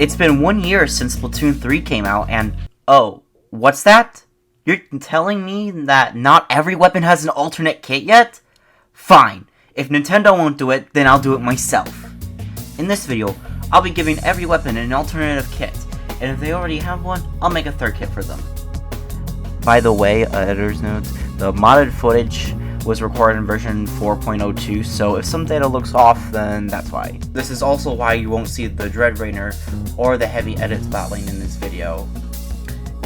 It's been 1 year since Splatoon 3 came out, and oh, what's that? You're telling me that not every weapon has an alternate kit yet? Fine. If Nintendo won't do it, then I'll do it myself. In this video, I'll be giving every weapon an alternative kit, and if they already have one, I'll make a third kit for them. By the way, editor's notes, the modded footage was recorded in version 4.02, so if some data looks off, then that's why. This is also why you won't see the Dread Rainer or the heavy edits battling in this video.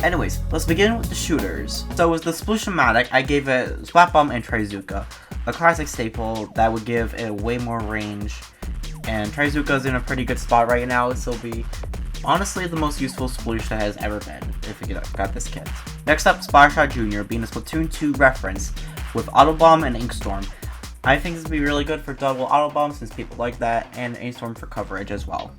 Anyways, let's begin with the shooters. So with the Splatoon-matic, I gave it Splat Bomb and Trizuka, a classic staple that would give it way more range, and Trizuka's in a pretty good spot right now, so it'll be honestly the most useful Sploosh that has ever been, if you got this kit. Next up, Splattershot Jr. being a Splatoon 2 reference with Auto Bomb and Inkstorm. I think this would be really good for double Auto Bomb since people like that, and Inkstorm for coverage as well.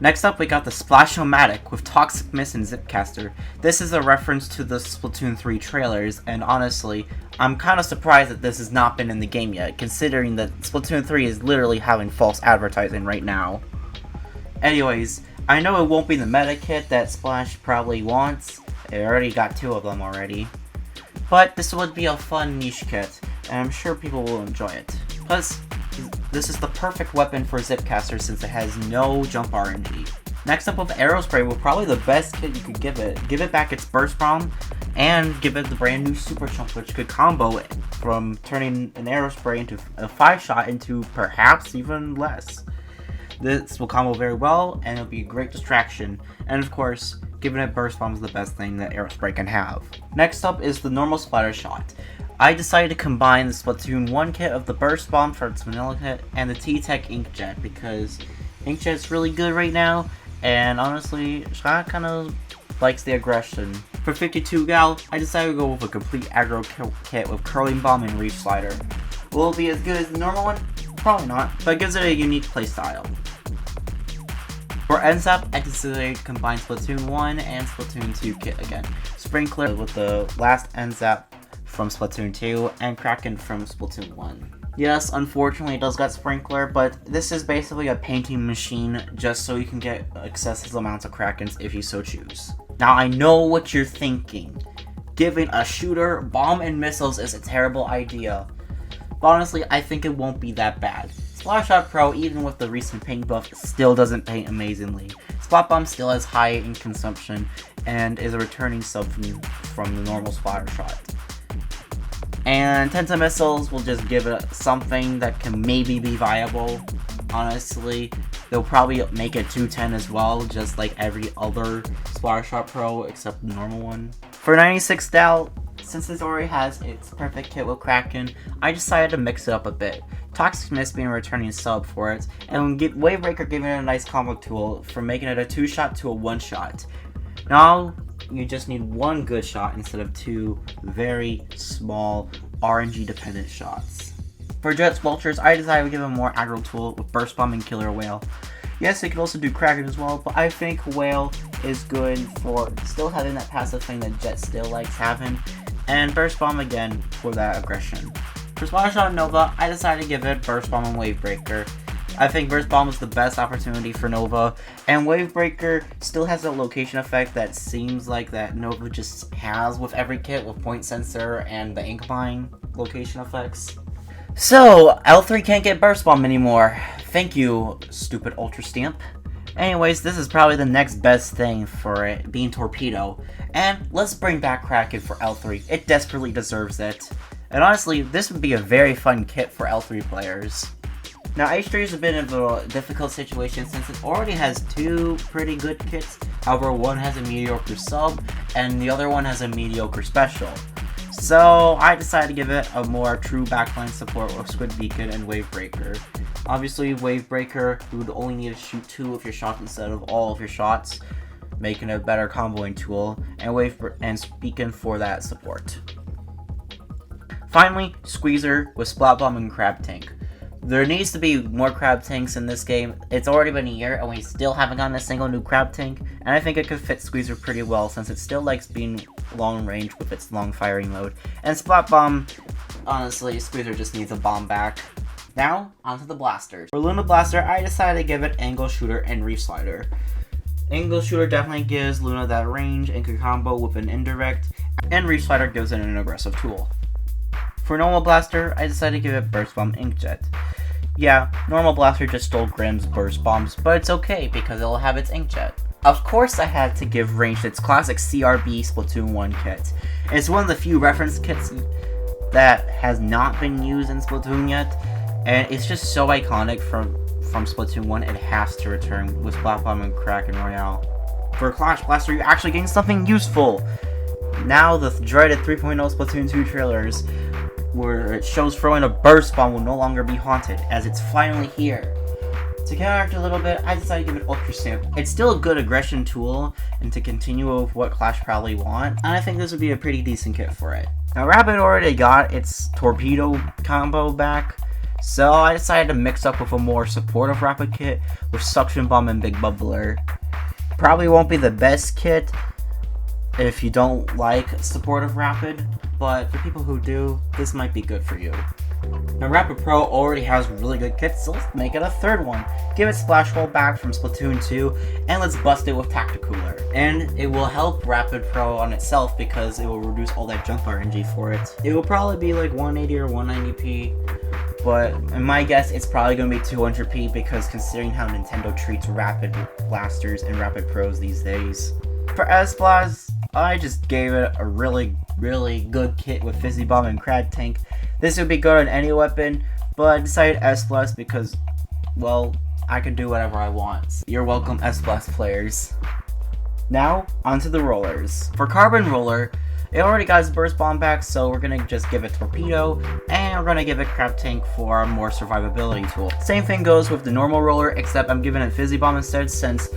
Next up, we got the Splashomatic with Toxic Mist and Zipcaster. This is a reference to the Splatoon 3 trailers, and honestly, I'm kind of surprised that this has not been in the game yet, considering that Splatoon 3 is literally having false advertising right now. Anyways, I know it won't be the meta kit that Splash probably wants. It already got 2 of them already. But this would be a fun niche kit, and I'm sure people will enjoy it. Plus, this is the perfect weapon for Zipcaster since it has no jump RNG. Next up with Aerospray, well, probably the best kit you could give it. Give it back its Burst Bomb, and give it the brand new Super Chunk, which could combo it from turning an Aerospray into a 5-shot into perhaps even less. This will combo very well, and it'll be a great distraction, and of course, giving it Burst Bomb is the best thing that Aerospray can have. Next up is the normal Splattershot. I decided to combine the Splatoon 1 kit of the Burst Bomb for its vanilla kit and the T-Tech Inkjet because Inkjet's really good right now, and honestly, Shot kind of likes the aggression. For 52 gal, I decided to go with a complete aggro kit with Curling Bomb and Reef Slider. Will it be as good as the normal one? Probably not, but it gives it a unique playstyle. For NZAP, I decided to combine Splatoon 1 and Splatoon 2 kit again. Sprinkler with the last NZAP from Splatoon 2 and Kraken from Splatoon 1. Yes, unfortunately it does got Sprinkler, but this is basically a painting machine just so you can get excessive amounts of Krakens if you so choose. Now I know what you're thinking. Giving a shooter bomb and missiles is a terrible idea. But honestly, I think it won't be that bad. Splatshot Pro, even with the recent paint buff, still doesn't paint amazingly. Splat Bomb still has high in consumption and is a returning sub from the normal Splattershot. And Tenta Missiles will just give it something that can maybe be viable. Honestly, they'll probably make it 210 as well, just like every other Splattershot Pro except the normal one. For 96 Dal, since this already has its perfect kit with Kraken, I decided to mix it up a bit. Toxic Mist being a returning sub for it, and Wavebreaker giving it a nice combo tool for making it a 2-shot to a 1-shot. Now, you just need 1 good shot instead of 2 very small RNG dependent shots. For Jet's Vultures, I decided to give him a more aggro tool with Burst Bomb and Killer Whale. Yes, they could also do Kraken as well, but I think Whale is good for still having that passive thing that Jet still likes having, and Burst Bomb again for that aggression. For Splattershot Nova, I decided to give it Burst Bomb and Wavebreaker. I think Burst Bomb is the best opportunity for Nova, and Wavebreaker still has a location effect that seems like that Nova just has with every kit with Point Sensor and the Inkmine location effects. So, L3 can't get Burst Bomb anymore. Thank you, stupid Ultra Stamp. Anyways, this is probably the next best thing for it, being Torpedo. And let's bring back Kraken for L3. It desperately deserves it. And honestly, this would be a very fun kit for L3 players. Now, H3 has been in a difficult situation since it already has 2 pretty good kits. However, one has a mediocre sub, and the other one has a mediocre special. So, I decided to give it a more true backline support with Squid Beacon and Wavebreaker. Obviously, Wavebreaker, you would only need to shoot 2 of your shots instead of all of your shots, making it a better comboing tool, and Beacon for that support. Finally, Squeezer with Splat Bomb and Crab Tank. There needs to be more crab tanks in this game. It's already been a year and we still haven't gotten a single new crab tank, and I think it could fit Squeezer pretty well since it still likes being long range with its long firing mode. And Splat Bomb, honestly, Squeezer just needs a bomb back. Now, onto the blasters. For Luna Blaster, I decided to give it Angle Shooter and Reef Slider. Angle Shooter definitely gives Luna that range and can combo with an indirect, and Reach Slider gives it an aggressive tool. For Normal Blaster, I decided to give it Burst Bomb Inkjet. Yeah, Normal Blaster just stole Grimm's Burst Bombs, but it's okay because it'll have its Inkjet. Of course I had to give Range its classic CRB Splatoon 1 kit. It's one of the few reference kits that has not been used in Splatoon yet, and it's just so iconic from Splatoon 1, it has to return with Splat Bomb and Kraken Royale. For Clash Blaster, you're actually getting something useful! Now the dreaded 3.0 Splatoon 2 trailers, where it shows throwing a Burst Bomb will no longer be haunted, as it's finally here. To counteract a little bit, I decided to give it Ultra Stamp. It's still a good aggression tool, and to continue with what Clash probably want, and I think this would be a pretty decent kit for it. Now Rapid already got its Torpedo combo back, so I decided to mix up with a more supportive Rapid kit with Suction Bomb and Big Bubbler. Probably won't be the best kit if you don't like supportive Rapid, but for people who do, this might be good for you. Now Rapid Pro already has really good kits, so let's make it a third one. Give it Splash Roll back from Splatoon 2, and let's bust it with Tacticooler. And it will help Rapid Pro on itself because it will reduce all that jump RNG for it. It will probably be like 180 or 190p, but in my guess it's probably going to be 200p because considering how Nintendo treats Rapid Blasters and Rapid Pros these days. For S-Blast, I just gave it a really good kit with Fizzy Bomb and Crab Tank. This would be good on any weapon, but I decided S-Blast because, well, I can do whatever I want. You're welcome, S-Blast players. Now, onto the rollers. For Carbon Roller, it already got its Burst Bomb back, so we're gonna just give it Torpedo, and we're gonna give it Crab Tank for a more survivability tool. Same thing goes with the normal roller, except I'm giving it Fizzy Bomb instead, since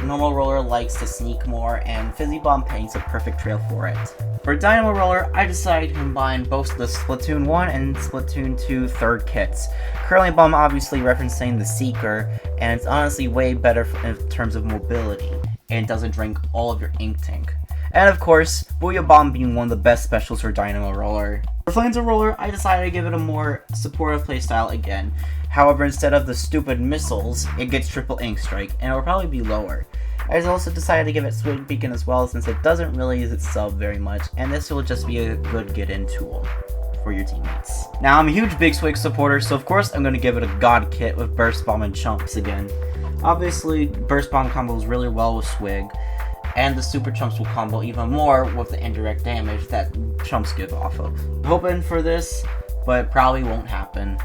normal roller likes to sneak more, and Fizzy Bomb paints a perfect trail for it. For Dynamo Roller, I decided to combine both the Splatoon 1 and Splatoon 2 third kits. Curling Bomb obviously referencing the Seeker, and it's honestly way better in terms of mobility, and doesn't drink all of your ink tank. And of course, Booyah Bomb being one of the best specials for Dynamo Roller. For Flames of Roller, I decided to give it a more supportive playstyle again. However, instead of the stupid missiles, it gets triple ink strike, and it will probably be lower. I also decided to give it Swig Beacon as well, since it doesn't really use its sub very much, and this will just be a good get-in tool for your teammates. Now, I'm a huge Big Swig supporter, so of course I'm going to give it a God kit with Burst Bomb and Chumps again. Obviously, Burst Bomb combos really well with Swig, and the Super Chumps will combo even more with the indirect damage that Chumps give off of. I'm hoping for this, but it probably won't happen.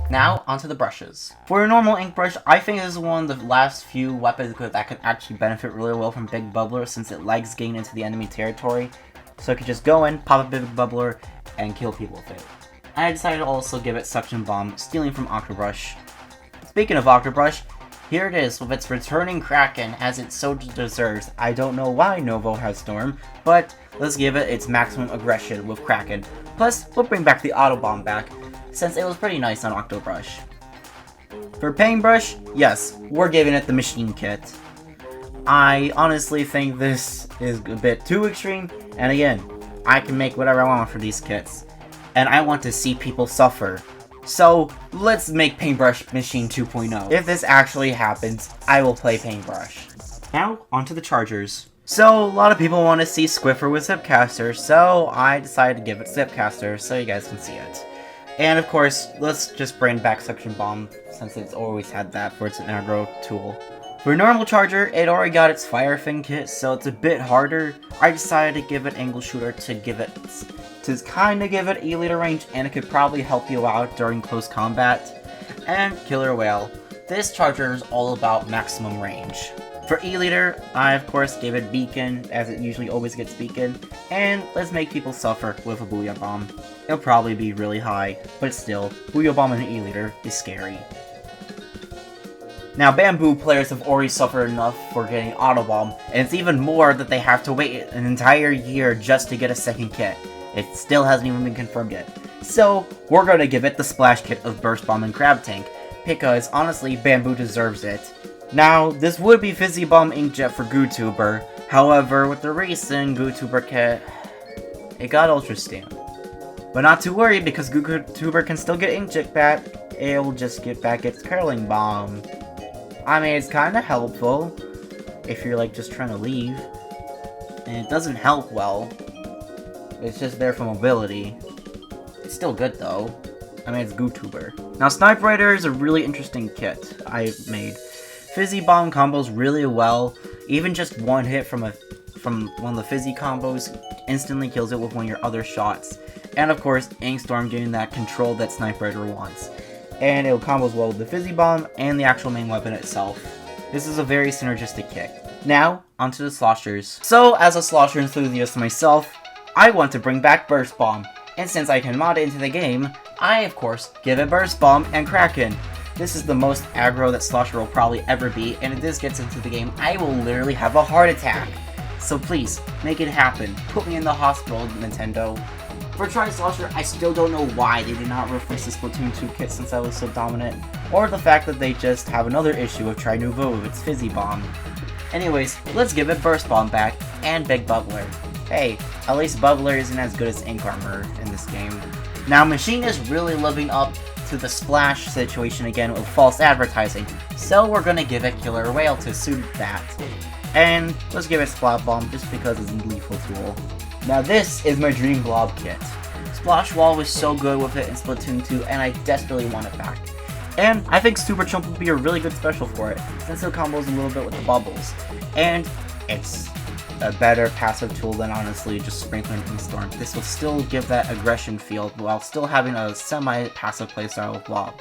Now, onto the brushes. For a normal ink brush, I think this is one of the last few weapons that could actually benefit really well from Big Bubbler, since it likes getting into the enemy territory. So it could just go in, pop a Big Bubbler, and kill people with it. And I decided to also give it Suction Bomb, stealing from Octobrush. Speaking of Octobrush, here it is with its returning Kraken, as it so deserves. I don't know why Novo has Storm, but let's give it its maximum aggression with Kraken. Plus, we'll bring back the Auto Bomb back, since it was pretty nice on Octobrush. For Paintbrush, yes, we're giving it the Machine Kit. I honestly think this is a bit too extreme, and again, I can make whatever I want for these kits, and I want to see people suffer. So, let's make Paintbrush Machine 2.0. If this actually happens, I will play Paintbrush. Now, onto the Chargers. So, a lot of people want to see Squiffer with Zipcaster, so I decided to give it Zipcaster so you guys can see it. And of course, let's just bring back Suction Bomb, since it's always had that for its aggro tool. For normal Charger, it already got its Fire Fin kit, so it's a bit harder. I decided to give it Angle Shooter to kinda give it E-liter range, and it could probably help you out during close combat. And Killer Whale. This Charger is all about maximum range. For E-liter, I of course gave it Beacon, as it usually always gets Beacon, and let's make people suffer with a Booyah Bomb. It'll probably be really high, but still, Booyah Bomb and E-liter is scary. Now, Bamboo players have already suffered enough for getting Auto Bomb, and it's even more that they have to wait an entire year just to get a second kit. It still hasn't even been confirmed yet. So, we're gonna give it the Splash Kit of Burst Bomb and Crab Tank, because honestly, Bamboo deserves it. Now, this would be Fizzy Bomb Inkjet for GooTuber, however, with the recent GooTuber kit, it got Ultra Stamp. But not to worry, because GooTuber can still get Inkjet back, it'll just get back its Curling Bomb. I mean, it's kinda helpful, if you're like just trying to leave. And it doesn't help well. It's just there for mobility. It's still good though. I mean, it's GooTuber. Now, Snipe Rider is a really interesting kit I made. Fizzy Bomb combos really well. Even just one hit from one of the Fizzy combos instantly kills it with one of your other shots. And of course, Ink Storm getting that control that Snipe Rider wants. And it combos well with the Fizzy Bomb and the actual main weapon itself. This is a very synergistic kit. Now, onto the sloshers. So, as a slosher enthusiast myself, I want to bring back Burst Bomb. And since I can mod it into the game, I, of course, give it Burst Bomb and Kraken. This is the most aggro that Slosher will probably ever be, and if this gets into the game, I will literally have a heart attack. So please, make it happen. Put me in the hospital, Nintendo. For Tri-Slosher, I still don't know why they did not reference the Splatoon 2 kit since I was so dominant, or the fact that they just have another issue of Tri-Nouveau with its Fizzy Bomb. Anyways, let's give it Burst Bomb back, and Big Bubbler. Hey, at least Bubbler isn't as good as Ink Armor in this game. Now, Machine is really living up to the Splash situation again with false advertising, so we're gonna give it Killer Whale to suit that. And let's give it Splat Bomb just because it's a lethal tool. Now this is my dream blob kit. Splash Wall was so good with it in Splatoon 2 and I desperately want it back. And I think Super Chump would be a really good special for it, since it combos a little bit with the bubbles. And it's a better passive tool than honestly just sprinkling Ink Storm. This will still give that aggression feel while still having a semi-passive playstyle of Blob.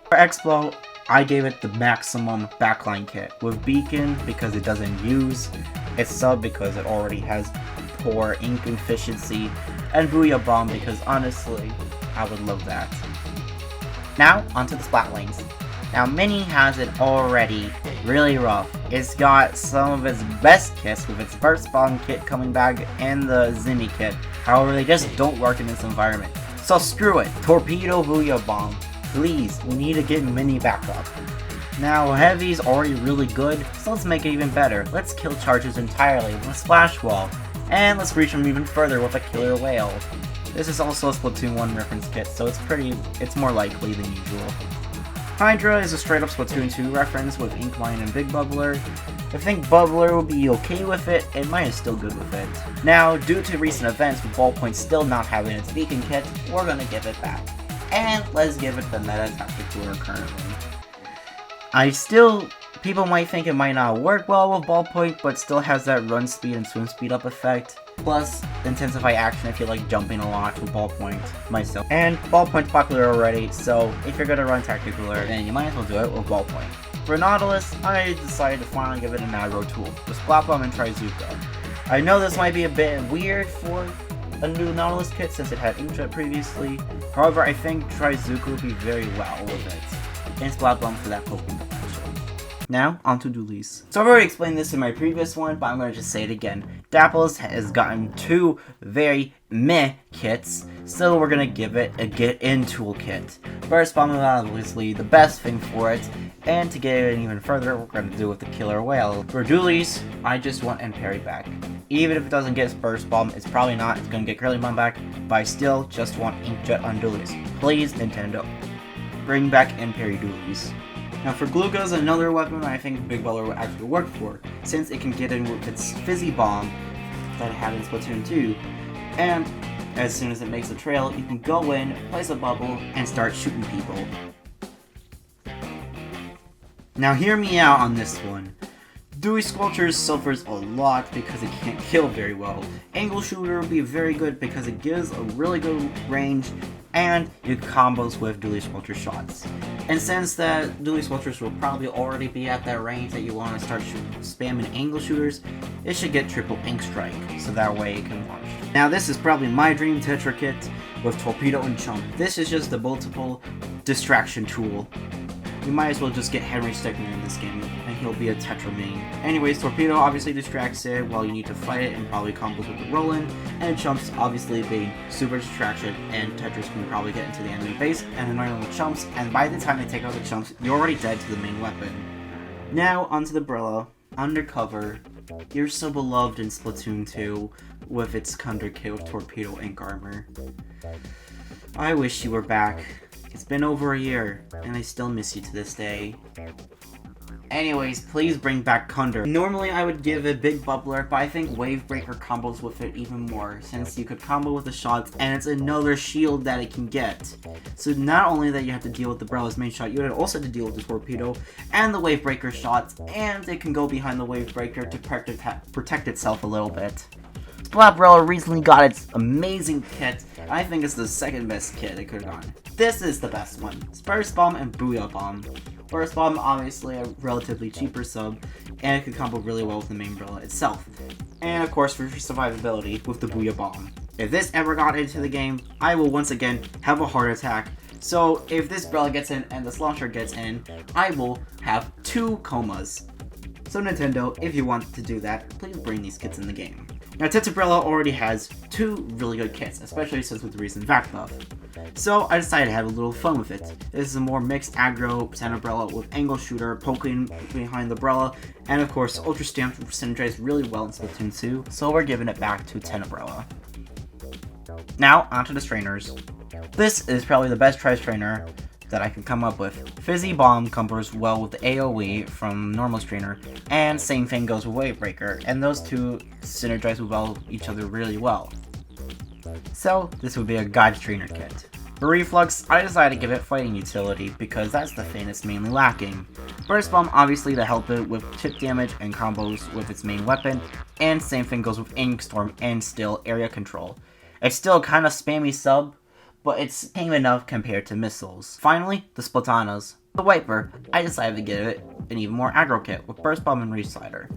For X-Blow, I gave it the maximum backline kit, with Beacon because it doesn't use its sub because it already has poor ink efficiency, and Booyah Bomb because honestly, I would love that. Now, onto the Splat Lanes. Now, Mini has it already really rough. It's got some of its best kits with its Burst Bomb kit coming back and the Zimmy kit. However, they just don't work in this environment. So screw it. Torpedo Booyah Bomb. Please, we need to get Mini back up. Now, Heavy's already really good, so let's make it even better. Let's kill charges entirely with a Splash Wall. And let's reach them even further with a Killer Whale. This is also a Splatoon 1 reference kit, so it's more likely than usual. Hydra is a straight up Splatoon 2 reference with Ink Mine and Big Bubbler. I think Bubbler will be okay with it, and Mine is still good with it. Now, due to recent events with Ballpoint still not having its Beacon kit, we're gonna give it back. And let's give it the Meta Tactic Cooler currently. People might think it might not work well with Ballpoint, but still has that run speed and swim speed up effect. Plus, Intensify Action if you like jumping a lot with Ballpoint myself. And Ballpoint's popular already, so if you're gonna run Tacticular, then you might as well do it with Ballpoint. For Nautilus, I decided to finally give it an aggro tool, with Splat Bomb and Trizuka. I know this might be a bit weird for a new Nautilus kit since it had Inkjet previously, however I think Trizuka would be very well with it, and Splat Bomb for that Pokemon potential. Now, onto Dualies. So I've already explained this in my previous one, but I'm going to just say it again. Dapples has gotten two very meh kits, so we're going to give it a Get In toolkit. Burst Bomb is obviously the best thing for it, and to get it even further, we're going to do with the Killer Whale. For Dualies, I just want End Parry back. Even if it doesn't get Burst Bomb, it's probably not, it's going to get Curling Bomb back, but I still just want Inkjet on Dualies. Please, Nintendo, bring back End Parry Dualies. Now for Gluga is another weapon I think Big Bubbler will actually work for, since it can get in with its Fizzy Bomb that it had in Splatoon 2, and as soon as it makes a trail, you can go in, place a bubble, and start shooting people. Now hear me out on this one. Dewy Squelcher suffers a lot because it can't kill very well. Angle Shooter will be very good because it gives a really good range and it combos with Dewy Squelcher shots. And since that Dewy Squelchers will probably already be at that range that you want to start spamming Angle Shooters, it should get triple Ink Strike, so that way it can launch. Now this is probably my dream Tetra kit with Torpedo and Chump. This is just a multiple distraction tool. You might as well just get Henry Stickmin in this game, and he'll be a Tetra main. Anyways, Torpedo obviously distracts it while you need to fight it, and probably combos with the Rollin', and Chumps obviously being super distraction, and Tetris can probably get into the enemy base, and annoy them with Chumps, and by the time they take out the Chumps, you're already dead to the main weapon. Now, onto the Brilla. Undercover. You're so beloved in Splatoon 2, with its Thunder Kit with Torpedo Ink Armor. I wish you were back. It's been over a year, and I still miss you to this day. Anyways, please bring back Kunder. Normally I would give it Big Bubbler, but I think Wave Breaker combos with it even more, since you could combo with the shots, and it's another shield that it can get. So not only that you have to deal with the Brella's main shot, you would also have to deal with the Torpedo, and the Wave Breaker shots, and it can go behind the Wave Breaker to protect itself a little bit. Splatbrella recently got its amazing kit. I think it's the second best kit it could have gotten. This is the best one. Burst Bomb and Booyah Bomb. Burst Bomb, obviously a relatively cheaper sub, and it can combo really well with the main Brella itself. And of course for survivability with the Booyah Bomb. If this ever got into the game, I will once again have a heart attack. So if this Brella gets in and this launcher gets in, I will have 2 comas. So Nintendo, if you want to do that, please bring these kits in the game. Now Tetrabrella already has 2 really good kits, especially since with the recent VAC buff. So I decided to have a little fun with it. This is a more mixed aggro Tetrabrella with angle shooter, poking behind the Brella, and of course Ultra Stamp synergized really well in Splatoon 2, so we're giving it back to Tetrabrella. Now onto the strainers. This is probably the best tri-strainer that I can come up with. Fizzy Bomb combos well with the AoE from normal strainer, and same thing goes with Wave Breaker, and those two synergize well with each other really well. So this would be a God strainer kit. For Reflux, I decided to give it fighting utility because that's the thing it's mainly lacking. Burst Bomb obviously to help it with chip damage and combos with its main weapon, and same thing goes with Ink Storm and still area control. It's still kind of spammy sub, but it's tame enough compared to missiles. Finally, the Splatanas. The Wiper, I decided to give it an even more aggro kit with Burst Bomb and Reslider.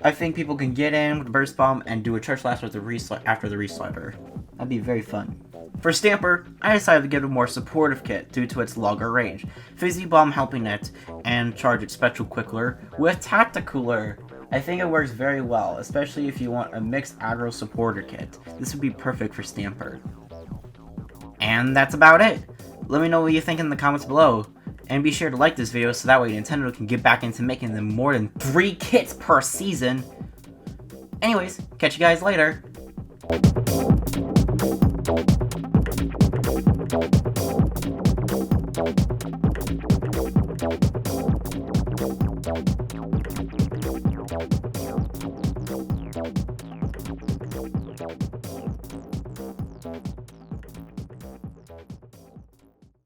I think people can get in with the Burst Bomb and do a Charge Blast with the after the Reslider. That'd be very fun. For Stamper, I decided to give it a more supportive kit due to its longer range. Fizzy Bomb helping it, and charge its Spectral Quickler with Tacticooler. I think it works very well, especially if you want a mixed aggro supporter kit. This would be perfect for Stamper. And that's about it. Let me know what you think in the comments below. And be sure to like this video so that way Nintendo can get back into making them more than 3 kits per season. Anyways, catch you guys later.